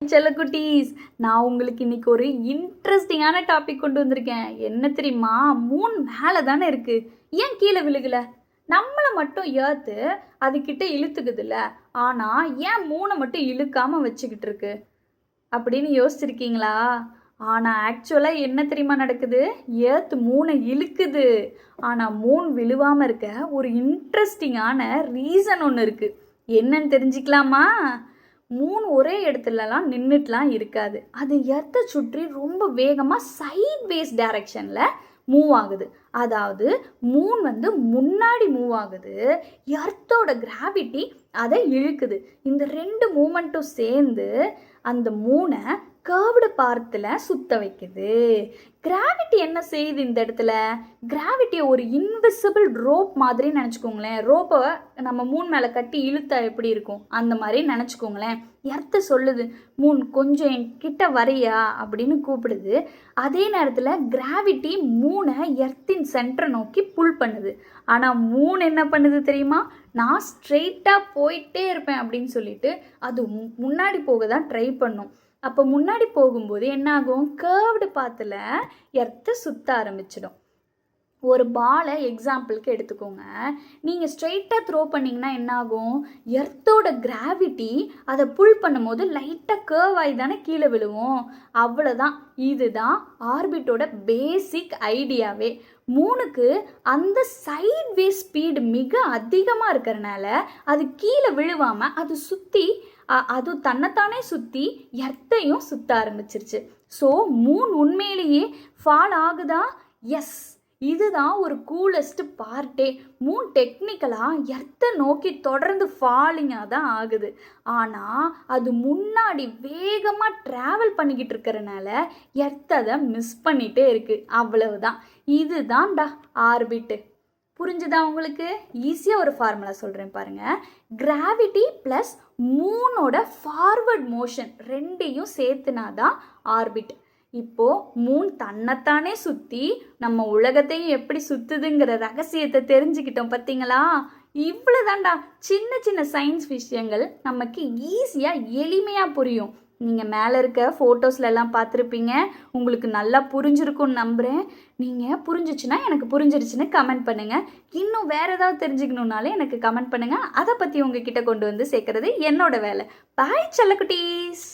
செல்லக்குட்டீஸ், நான் உங்களுக்கு இன்னைக்கு ஒரு இன்ட்ரெஸ்டிங்கான டாபிக் கொண்டு வந்திருக்கேன். என்ன தெரியுமா? மூன் மேலே தானே இருக்கு, ஏன் கீழே விழுகல? நம்மளை மட்டும் ஏத்து அதுக்கிட்ட இழுத்துக்குதுல்ல, ஆனா ஏன் மூணை மட்டும் இழுக்காம வச்சுக்கிட்டு இருக்கு அப்படின்னு யோசிச்சிருக்கீங்களா? ஆனா ஆக்சுவலா என்ன தெரியுமா நடக்குது? ஏர்த் மூணை இழுக்குது, ஆனா மூன் விழுவாம இருக்க ஒரு இன்ட்ரெஸ்டிங்கான ரீசன் ஒன்று இருக்கு. என்னன்னு தெரிஞ்சுக்கலாமா? மூன் ஒரே இடத்துலலாம் நின்றுட்டுலாம் இருக்காது. அது எர்த்தை சுற்றி ரொம்ப வேகமாக சைட் வேஸ் டைரக்ஷனில் மூவ் ஆகுது. அதாவது மூன் முன்னாடி மூவ் ஆகுது, எர்த்தோட கிராவிட்டி அதை இழுக்குது. இந்த ரெண்டு மூமெண்ட்டும் சேர்ந்து அந்த மூனை கர்வ்டு பாத்தில் சுத்த வைக்குது. கிராவிட்டி என்ன செய்யுது இந்த இடத்துல? கிராவிட்டியை ஒரு இன்விசிபிள் ரோப் மாதிரி நினச்சிக்கோங்களேன். ரோப்பை நம்ம மூன் மேலே கட்டி இழுத்தா எப்படி இருக்கும், அந்த மாதிரி நினச்சிக்கோங்களேன். எர்த்து சொல்லுது, மூன் கொஞ்சம் என்கிட்ட வரையா அப்படின்னு கூப்பிடுது. அதே நேரத்தில் கிராவிட்டி மூனை எர்த்தின் சென்டரை நோக்கி புல் பண்ணுது. ஆனால் மூன் என்ன பண்ணுது தெரியுமா? நான் ஸ்ட்ரெயிட்டாக போயிட்டே இருப்பேன் அப்படின்னு சொல்லிட்டு அது முன்னாடி போக தான் ட்ரை பண்ணும். அப்போ முன்னாடி போகும்போது என்ன ஆகும்? கர்வ்டு பாத்தில் எர்த்தை சுற்ற ஆரம்பிச்சிடும். ஒரு பாலை எக்ஸாம்பிளுக்கு எடுத்துக்கோங்க. நீங்கள் ஸ்ட்ரெயிட்டாக த்ரோ பண்ணிங்கன்னா என்ன ஆகும்? எர்த்தோட கிராவிட்டி அதை புல் பண்ணும்போது லைட்டாக கர்வ் ஆகி தானே கீழே விழுவோம். அவ்வளோதான். இதுதான் ஆர்பிட்டோட பேசிக் ஐடியாவே. மூணுக்கு அந்த சைட் வே ஸ்பீடு மிக அதிகமாக இருக்கிறனால அது கீழே விழுவாமல் அது சுற்றி அது தன்னைத்தானே சுற்றி எர்த்தையும் சுற்ற ஆரம்பிச்சிருச்சு. ஸோ மூன் உண்மையிலேயே ஃபால் ஆகுதா? எஸ், இதுதான் ஒரு கூலஸ்ட் பார்ட்டே. மூன் டெக்னிக்கலாக எர்த்தை நோக்கி தொடர்ந்து ஃபாலிங்காக தான் ஆகுது. ஆனால் அது முன்னாடி வேகமாக ட்ராவல் பண்ணிக்கிட்டு இருக்கிறனால எர்த்தை அதை மிஸ் பண்ணிகிட்டே இருக்குது. அவ்வளவுதான். இதுதான்டா ஆர்பிட்டு. புரிஞ்சுதா உங்களுக்கு? ஈஸியாக ஒரு ஃபார்முலா சொல்கிறேன் பாருங்கள். கிராவிட்டி ப்ளஸ் மூனோட ஃபார்வர்ட் மோஷன் ரெண்டையும் சேர்த்துனாதான் ஆர்பிட். இப்போது மூன் தன்னைத்தானே சுற்றி நம்ம உலகத்தையும் எப்படி சுற்றுதுங்கிற ரகசியத்தை தெரிஞ்சுக்கிட்டோம் பார்த்தீங்களா? இவ்வளோதான்டா. சின்ன சின்ன சயின்ஸ் விஷயங்கள் நமக்கு ஈஸியாக எளிமையாக புரியும். நீங்கள் மேலே இருக்க ஃபோட்டோஸ்லலாம் பார்த்துருப்பீங்க. உங்களுக்கு நல்லா புரிஞ்சிருக்கும்னு நம்புகிறேன். நீங்கள் புரிஞ்சிச்சுன்னா எனக்கு புரிஞ்சிருச்சுன்னு கமெண்ட் பண்ணுங்கள். இன்னும் வேறு ஏதாவது தெரிஞ்சுக்கணுன்னாலே எனக்கு கமெண்ட் பண்ணுங்கள். அதை பற்றி உங்ககிட்ட கொண்டு வந்து சேர்க்குறது என்னோட வேலை. பாய் செல்லக்குட்டீஸ்.